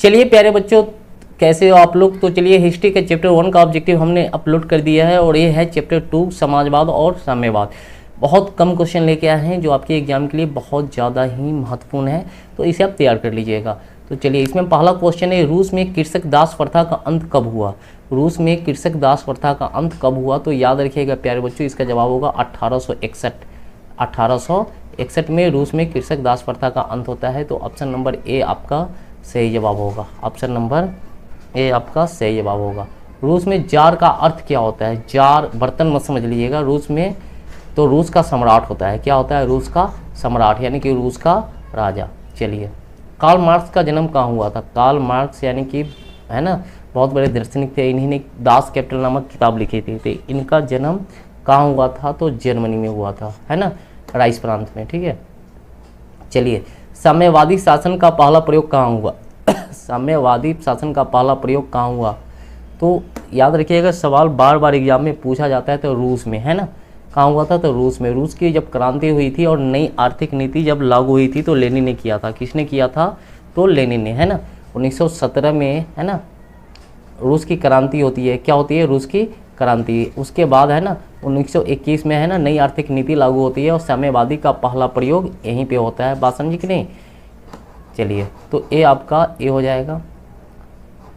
चलिए प्यारे बच्चों, कैसे हो आप लोग। तो चलिए हिस्ट्री के चैप्टर 1 का ऑब्जेक्टिव हमने अपलोड कर दिया है और ये है चैप्टर 2 समाजवाद और साम्यवाद। बहुत कम क्वेश्चन लेके आए हैं जो आपके एग्जाम के लिए बहुत ज़्यादा ही महत्वपूर्ण है, तो इसे आप तैयार कर लीजिएगा। तो चलिए इसमें पहला क्वेश्चन है, रूस में कृषक दास प्रथा का अंत कब हुआ। रूस में कृषक दास प्रथा का अंत कब हुआ, तो याद रखिएगा प्यारे बच्चों, इसका जवाब होगा 1861। 1861 में रूस में कृषक दास प्रथा का अंत होता है। तो ऑप्शन नंबर ए आपका सही जवाब होगा। ऑप्शन नंबर ए आपका सही जवाब होगा। रूस में जार का अर्थ क्या होता है। जार बर्तन मत समझ लीजिएगा, रूस में तो रूस का सम्राट होता है। क्या होता है, रूस का सम्राट यानी कि रूस का राजा। चलिए, कार्ल मार्क्स का जन्म कहाँ हुआ था। कार्ल मार्क्स यानी कि है ना, बहुत बड़े दार्शनिक थे, इन्हीं ने दास कैपिटल नामक किताब लिखी थी। तो इनका जन्म कहाँ हुआ था, तो जर्मनी में हुआ था, है ना, राइस प्रांत में। ठीक है, चलिए, साम्यवादी शासन का पहला प्रयोग कहाँ हुआ। साम्यवादी शासन का पहला प्रयोग कहाँ हुआ, तो याद रखिएगा सवाल बार बार एग्जाम में पूछा जाता है। तो रूस में, है ना, कहाँ हुआ था, तो रूस में। रूस की जब क्रांति हुई थी और नई आर्थिक नीति जब लागू हुई थी तो लेनिन ने किया था। किसने किया था, तो लेनिन ने, है ना। 1917 में, है ना, रूस की क्रांति होती है। क्या होती है, रूस की क्रांति। उसके बाद, है ना, 1921 में, है ना, नई आर्थिक नीति लागू होती है और साम्यवादी का पहला प्रयोग यहीं पे होता है। बात समझी कि नहीं। चलिए, तो ए आपका ए हो जाएगा।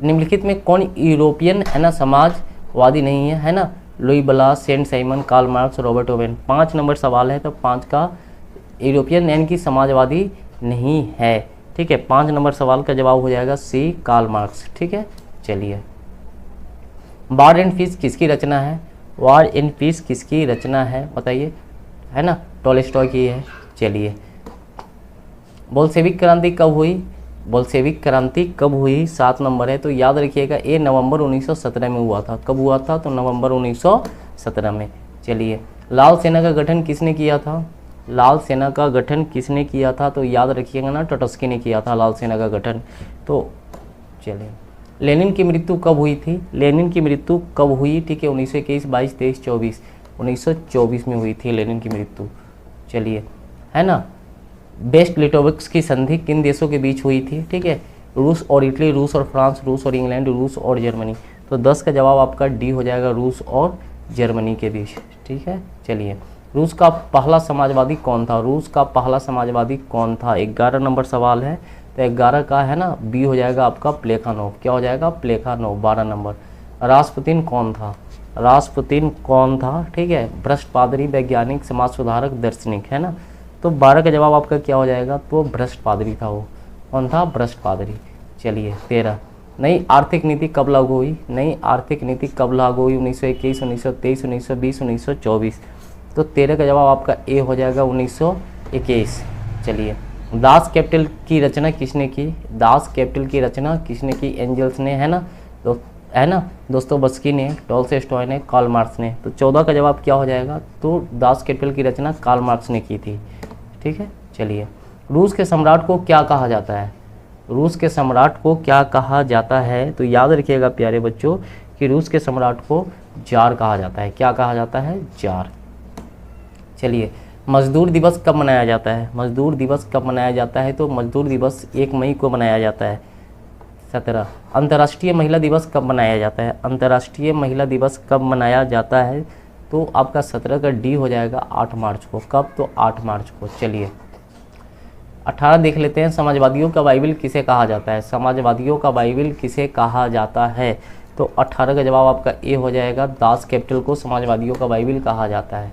निम्नलिखित में कौन यूरोपियन, है ना, समाजवादी नहीं है, है ना। Louis Blanc, Saint Simon, Karl Marx, Robert Owen. 5 number सवाल है, तो 5 का यूरोपियन यानी कि समाजवादी नहीं है। ठीक है, 5 नंबर सवाल का जवाब हो जाएगा सी, कार्ल मार्क्स। ठीक है, चलिए, वार एंड पीस किसकी रचना है। वार एंड पीस किसकी रचना है बताइए, है ना, टॉलस्टॉय की है। चलिए, बोल्शेविक क्रांति कब हुई। बोल्शेविक क्रांति कब हुई, 7 नंबर है। तो याद रखिएगा ये नवंबर 1917 में हुआ था। कब हुआ था, तो नवंबर 1917 में। चलिए, लाल सेना का गठन किसने किया था। लाल सेना का गठन किसने किया था, तो याद रखिएगा ना, ट्रोट्स्की ने किया था लाल सेना का गठन। तो चलिए, लेनिन की मृत्यु कब हुई थी। लेनिन की मृत्यु कब हुई, ठीक है, 1921, 22, 23, 24। 1924 में हुई थी लेनिन की मृत्यु। चलिए, है ना, बेस्ट लिटोविक्स की संधि किन देशों के बीच हुई थी। ठीक है, रूस और इटली, रूस और फ्रांस, रूस और इंग्लैंड, रूस और जर्मनी। तो 10 का जवाब आपका डी हो जाएगा, रूस और जर्मनी के बीच। ठीक है, चलिए, रूस का पहला समाजवादी कौन था। रूस का पहला समाजवादी कौन था, 11 नंबर सवाल है। तो 11 का, है ना, बी हो जाएगा आपका प्लेखानोव। क्या हो जाएगा, प्लेखानोव। 12 नंबर, रासपुतिन कौन था। रासपुतिन कौन था, ठीक है, भ्रष्ट पादरी, वैज्ञानिक, समाज सुधारक, दार्शनिक, है ना। तो 12 का जवाब आपका क्या हो जाएगा, तो भ्रष्ट पादरी था। वो कौन था, भ्रष्ट पादरी। चलिए, 13, नई आर्थिक नीति कब लागू हुई। नई आर्थिक नीति कब लागू हुई, 1921, 1923, 1920, 1924। तो 13 का जवाब आपका ए हो जाएगा, 1921। चलिए, दास कैपिटल की रचना किसने की। दास कैपिटल की रचना किसने की, एंजल्स ने, है ना, तो है ना, दोस्तोवस्की ने, टॉलस्टॉय ने, कार्ल मार्क्स ने। तो 14 का जवाब क्या हो जाएगा, तो दास कैपिटल की रचना कार्ल मार्क्स ने की थी। ठीक है, चलिए, रूस के सम्राट को क्या कहा जाता है। रूस के सम्राट को क्या कहा जाता है, तो याद रखिएगा प्यारे बच्चों कि रूस के सम्राट को जार कहा जाता है। क्या कहा जाता है, जार। चलिए, मजदूर दिवस कब मनाया जाता है। मजदूर दिवस कब मनाया जाता है, तो मजदूर दिवस 1 मई को मनाया जाता है। 17, अंतर्राष्ट्रीय महिला दिवस कब मनाया जाता है। अंतर्राष्ट्रीय महिला दिवस कब मनाया जाता है, तो आपका 17 का डी हो जाएगा 8 मार्च को। कब, तो 8 मार्च को। चलिए, 18 देख लेते हैं, समाजवादियों का बाइबिल किसे कहा जाता है। समाजवादियों का बाइबिल किसे कहा जाता है, तो 18 का जवाब आपका ए हो जाएगा, दास कैपिटल को समाजवादियों का बाइबिल कहा जाता है।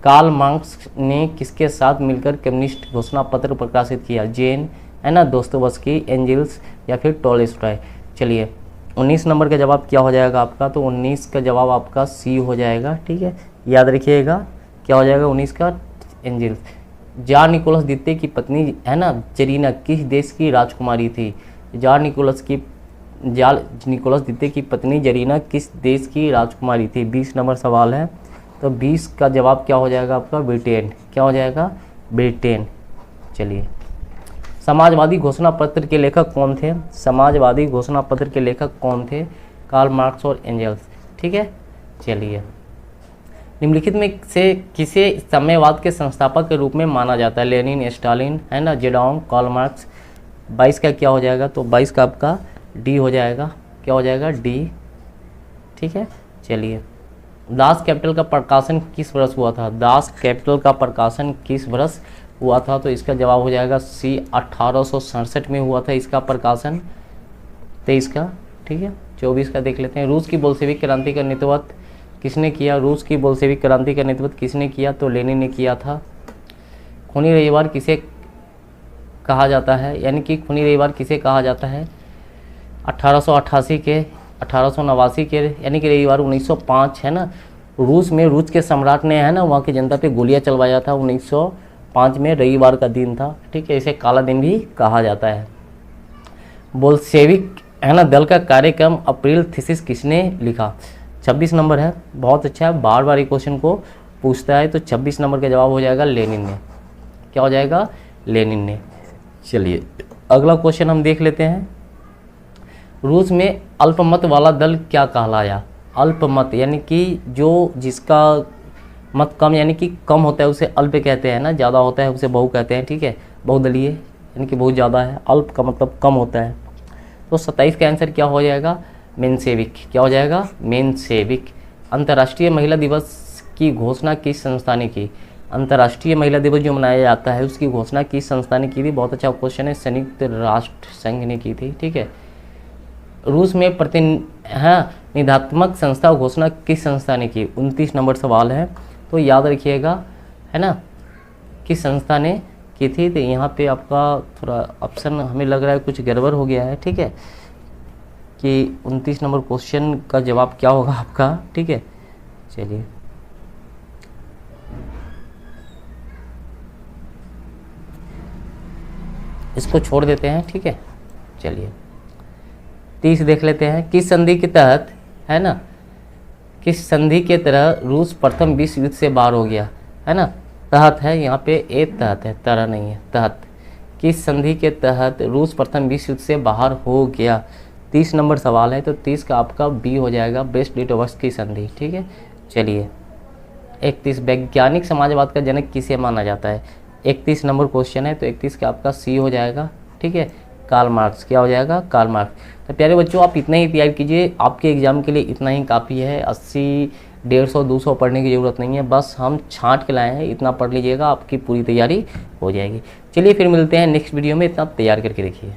कार्ल मार्क्स ने किसके साथ मिलकर कम्युनिस्ट घोषणा पत्र प्रकाशित किया। जेन, है ना, दोस्तोवस्की, एंजल्स या फिर टॉलस्टॉय। चलिए, 19 नंबर का जवाब क्या हो जाएगा आपका, तो 19 का जवाब आपका सी हो जाएगा। ठीक है, याद रखिएगा क्या हो जाएगा 19 का, एंजल्स। जार निकोलस द्वितीय की पत्नी, है ना, जरीना किस देश की राजकुमारी थी। जार निकोलस द्वितीय की पत्नी जरीना किस देश की राजकुमारी थी। 20 नंबर सवाल है, तो 20 का जवाब क्या हो जाएगा आपका, ब्रिटेन। क्या हो जाएगा, ब्रिटेन। चलिए, समाजवादी घोषणा पत्र के लेखक कौन थे। समाजवादी घोषणा पत्र के लेखक कौन थे, कार्ल मार्क्स और एंजल्स। ठीक है, चलिए, निम्नलिखित में से किसे साम्यवाद के संस्थापक के रूप में माना जाता है। लेनिन, स्टालिन, है ना, जेडॉन्ग, कार्ल मार्क्स, 22 का क्या हो जाएगा, तो 22 का आपका डी हो जाएगा, क्या हो जाएगा, डी। ठीक है, चलिए दास कैपिटल का प्रकाशन किस वर्ष हुआ था, दास कैपिटल का प्रकाशन किस वर्ष हुआ था, तो इसका जवाब हो जाएगा सी, 1867 में हुआ था इसका प्रकाशन, 23 का। ठीक है, 24 का देख लेते हैं। रूस की बोल्शेविक क्रांति का नेतृत्व किसने किया, रूस की बोल्शेविक क्रांति का नेतृत्व किसने किया, तो लेनिन ने किया था। खूनी रविवार किसे कहा जाता है, यानी कि खूनी रविवार किसे कहा जाता है, 1888 के, 1889 के, यानी कि रविवार 1905 है ना। रूस में रूस के सम्राट ने है ना वहाँ की जनता पे गोलियां चलवाया था, 1905 में रविवार का दिन था। ठीक है, इसे काला दिन भी कहा जाता है। बोल्शेविक है ना दल का कार्यक्रम अप्रैल थीसिस किसने लिखा, 26 नंबर है, बहुत अच्छा है, बार बार ये क्वेश्चन को पूछता है। तो 26 नंबर का जवाब हो जाएगा लेनिन ने, क्या हो जाएगा, लेनिन ने। चलिए अगला क्वेश्चन हम देख लेते हैं। रूस में अल्पमत वाला दल क्या कहलाया, अल्पमत यानी कि जो जिसका मत कम यानी कि कम होता है उसे अल्प कहते हैं ना, ज़्यादा होता है उसे बहु कहते हैं। ठीक है, बहुदलीय यानी कि बहुत ज़्यादा है, अल्प का मतलब कम होता है। तो 27 का आंसर क्या हो जाएगा, मेनसेविक, क्या हो जाएगा, मेनसेविक। अंतर्राष्ट्रीय महिला दिवस की घोषणा किस संस्था ने की, अंतर्राष्ट्रीय महिला दिवस जो मनाया जाता है उसकी घोषणा किस संस्था ने की थी, बहुत अच्छा क्वेश्चन है, संयुक्त राष्ट्र संघ ने की थी। ठीक है, रूस में प्रतिनिधात्मक संस्था घोषणा किस संस्था ने की, 29 नंबर सवाल है, तो याद रखिएगा है ना, किस संस्था ने की थी। तो यहाँ पे आपका थोड़ा ऑप्शन हमें लग रहा है कुछ गड़बड़ हो गया है। ठीक है, कि 29 नंबर क्वेश्चन का जवाब क्या होगा आपका। ठीक है, चलिए इसको छोड़ देते हैं। ठीक है, चलिए 30 देख लेते हैं। किस संधि के तहत है ना, किस संधि के तरह रूस प्रथम विश्व युद्ध से बाहर हो गया, है ना, तहत है यहाँ पे, ए तहत है, तरह नहीं है, तहत। किस संधि के तहत रूस प्रथम विश्व युद्ध से बाहर हो गया, 30 नंबर सवाल है, तो 30 का आपका बी हो जाएगा, ब्रेस्ट लिटोवस्क की संधि। ठीक है, चलिए 31 वैज्ञानिक समाजवाद का जनक किसे माना जाता है, 31 नंबर क्वेश्चन है, तो 31 का आपका सी हो जाएगा। ठीक है, कार्ल मार्क्स, क्या हो जाएगा, कार्ल मार्क्स। तो प्यारे बच्चों आप इतना ही तैयार कीजिए, आपके एग्जाम के लिए इतना ही काफ़ी है, 80, 150, 200 पढ़ने की ज़रूरत नहीं है, बस हम छांट के लाए हैं, इतना पढ़ लीजिएगा, आपकी पूरी तैयारी हो जाएगी। चलिए फिर मिलते हैं नेक्स्ट वीडियो में, इतना तैयार करके रखिए।